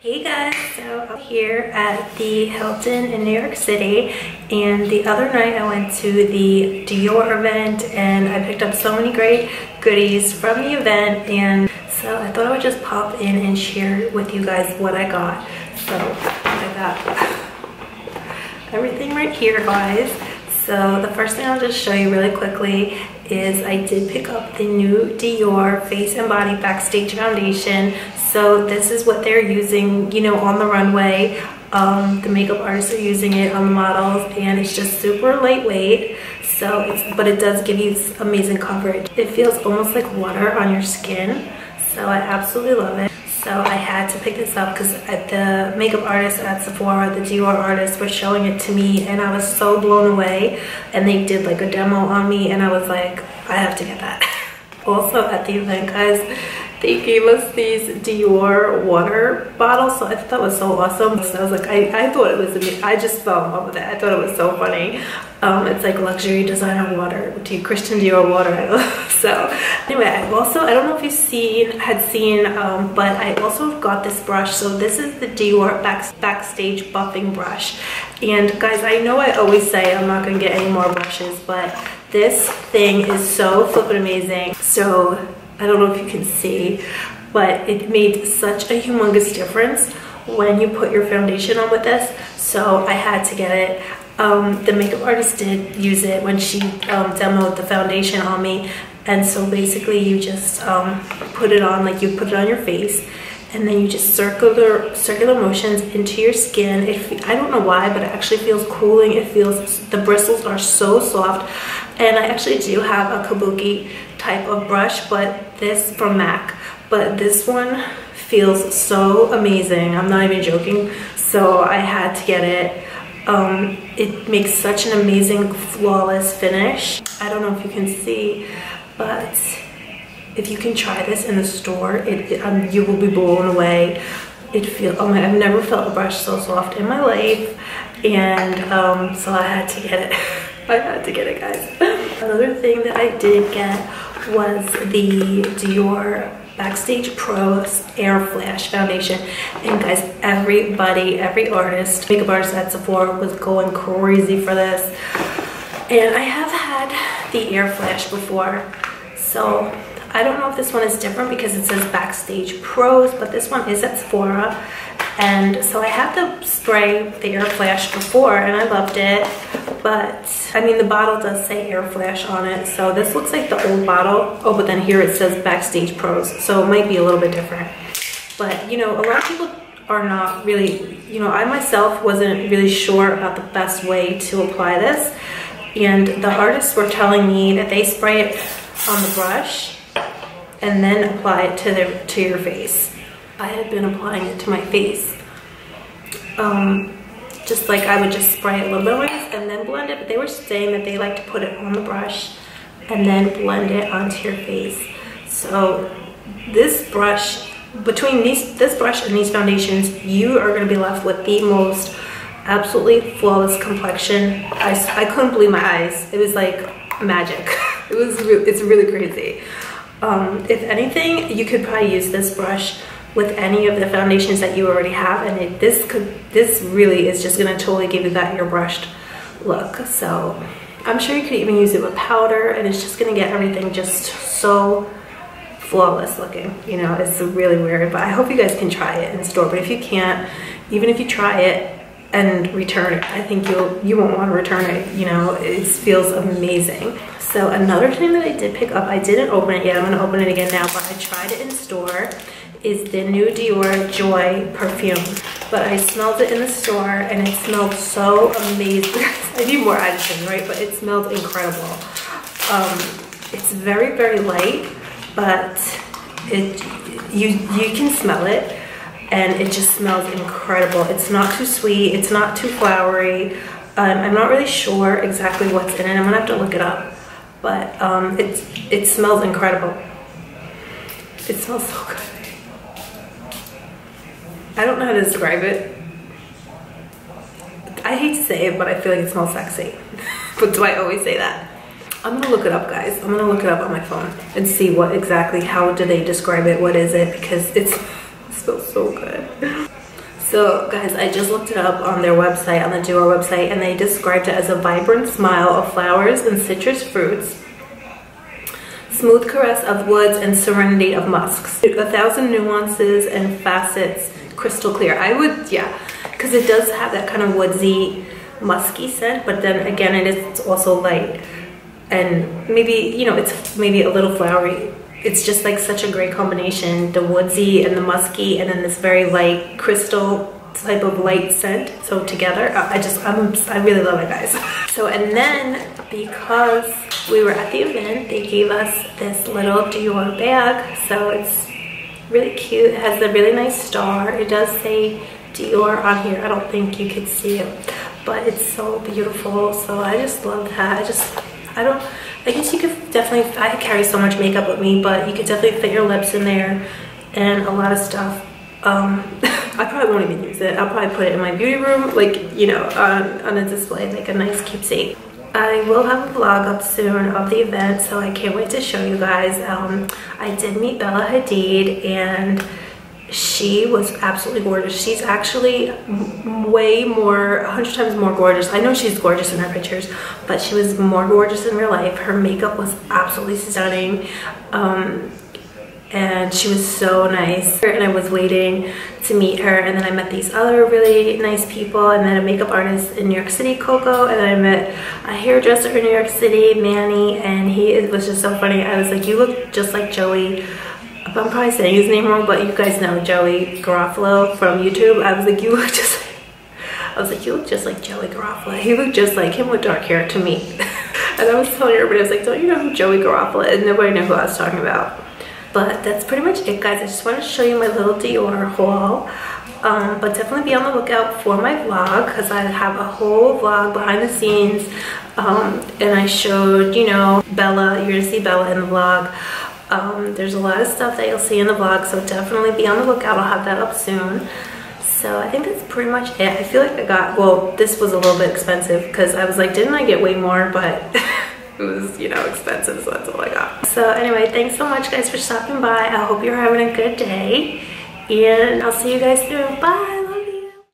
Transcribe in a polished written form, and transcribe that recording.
Hey guys, so I'm here at the Hilton in New York City, and the other night I went to the Dior event and I picked up so many great goodies from the event, and so I thought I would just pop in and share with you guys what I got. So I got everything right here, guys. So the first thing I'll just show you really quickly is I did pick up the new Dior Face and Body Backstage Foundation. So this is what they're using, you know, on the runway. The makeup artists are using it on the models, and it's just super lightweight. But it does give you amazing coverage. It feels almost like water on your skin. So I absolutely love it. So I had to pick this up because the makeup artist at Sephora, the Dior artist, was showing it to me, and I was so blown away. And they did like a demo on me, and I was like, I have to get that. Also at the event, guys, they gave us these Dior water bottles, so I thought that was so awesome. So I was like, I thought it was amazing. I just fell in love with it. I thought it was so funny. It's like luxury designer water, Christian Dior water. So anyway, I don't know if you've had seen, but I also got this brush. So this is the Dior backstage buffing brush. And guys, I know I always say I'm not gonna get any more brushes, but this thing is so flippin' amazing. So I don't know if you can see, but it made such a humongous difference when you put your foundation on with this. So I had to get it. The makeup artist did use it when she demoed the foundation on me. And so basically you just put it on, like you put it on your face, and then you just circular motions into your skin. I don't know why, but it actually feels cooling. It feels, the bristles are so soft. And I actually do have a kabuki type of brush, but this from MAC, but this one feels so amazing. I'm not even joking. So I had to get it. It makes such an amazing, flawless finish. I don't know if you can see, but if you can try this in the store, you will be blown away. Oh my, I've never felt a brush so soft in my life, and so I had to get it. I had to get it, guys. Another thing that I did get was the Dior Backstage Pro Air Flash Foundation. And guys, every artist, makeup artist at Sephora was going crazy for this. And I have had the Air Flash before, so I don't know if this one is different because it says Backstage Pros, but this one is at Sephora. And so I had the spray, the Air Flash, before, and I loved it. But I mean, the bottle does say Air Flash on it, so this looks like the old bottle. Oh, but then here it says Backstage Pros, so it might be a little bit different. But you know, a lot of people are not really, you know, I myself wasn't really sure about the best way to apply this. And the artists were telling me that they spray it on the brush and then apply it to your face. I had been applying it to my face. Just like I would just spray it a little bit on my face and then blend it, but they were saying that they like to put it on the brush and then blend it onto your face. So this brush, between this brush and these foundations, you are going to be left with the most absolutely flawless complexion. I couldn't believe my eyes. It was like magic. It's really crazy. If anything, you could probably use this brush with any of the foundations that you already have, and this really is just gonna totally give you that airbrushed look. So I'm sure you could even use it with powder, and it's just gonna get everything just so flawless looking. You know, it's really weird, but I hope you guys can try it in store. But if you can't, even if you try it and return it, I think you won't want to return it. You know, it feels amazing. So another thing that I did pick up, I didn't open it yet, I'm gonna open it again now, but I tried it in store, is the new Dior Joy perfume. But I smelled it in the store and it smelled so amazing. I need more addition, right? But it smelled incredible. It's very, very light, but you can smell it, and it just smells incredible. It's not too sweet, it's not too flowery. I'm not really sure exactly what's in it. I'm gonna have to look it up. But it smells incredible. It smells so good. I don't know how to describe it. I hate to say it, but I feel like it smells sexy. But do I always say that? I'm gonna look it up, guys. I'm gonna look it up on my phone and see how do they describe it, what is it, because it smells so good. So guys, I just looked it up on their website, on the Dior website, and they described it as a vibrant smile of flowers and citrus fruits, smooth caress of woods, and serenity of musks. 1,000 nuances and facets, crystal clear. I would, yeah, because it does have that kind of woodsy, musky scent, but then again, it's also light. And maybe, you know, it's maybe a little flowery. It's just like such a great combination, the woodsy and the musky, and then this very light crystal type of light scent. So together, I really love it, guys. So, and then because we were at the event, they gave us this little Dior bag. So it's really cute. It has a really nice star. It does say Dior on here. I don't think you could see it, but it's so beautiful. So I just love that. I guess you could definitely, I carry so much makeup with me, but you could definitely fit your lips in there and a lot of stuff. I probably won't even use it. I'll probably put it in my beauty room, like, you know, on a display, like a nice keepsake. I will have a vlog up soon of the event, so I can't wait to show you guys. I did meet Bella Hadid, and she was absolutely gorgeous. She's actually way more, 100 times more gorgeous. I know she's gorgeous in her pictures, but she was more gorgeous in real life. Her makeup was absolutely stunning. And she was so nice. And I was waiting to meet her, and then I met these other really nice people, and then a makeup artist in New York City, Coco, and then I met a hairdresser in New York City, Manny, and it was just so funny. I was like, you look just like Joey. I'm probably saying his name wrong, but you guys know Joey Garofalo from YouTube. I was like, you look just like Joey Garofalo. He looked just like him with dark hair to me. And I was telling everybody, I was like, don't you know who Joey Garofalo is? And nobody knew who I was talking about. But that's pretty much it, guys. I just wanted to show you my little Dior haul. But definitely be on the lookout for my vlog, because I have a whole vlog behind the scenes. And I showed, you know, Bella. You're gonna see Bella in the vlog. There's a lot of stuff that you'll see in the vlog, so definitely be on the lookout. I'll have that up soon. So I think that's pretty much it. I feel like I got, well, this was a little bit expensive because I was like, didn't I get way more? But it was, you know, expensive, so that's all I got. So anyway, thanks so much, guys, for stopping by. I hope you're having a good day, and I'll see you guys soon. Bye.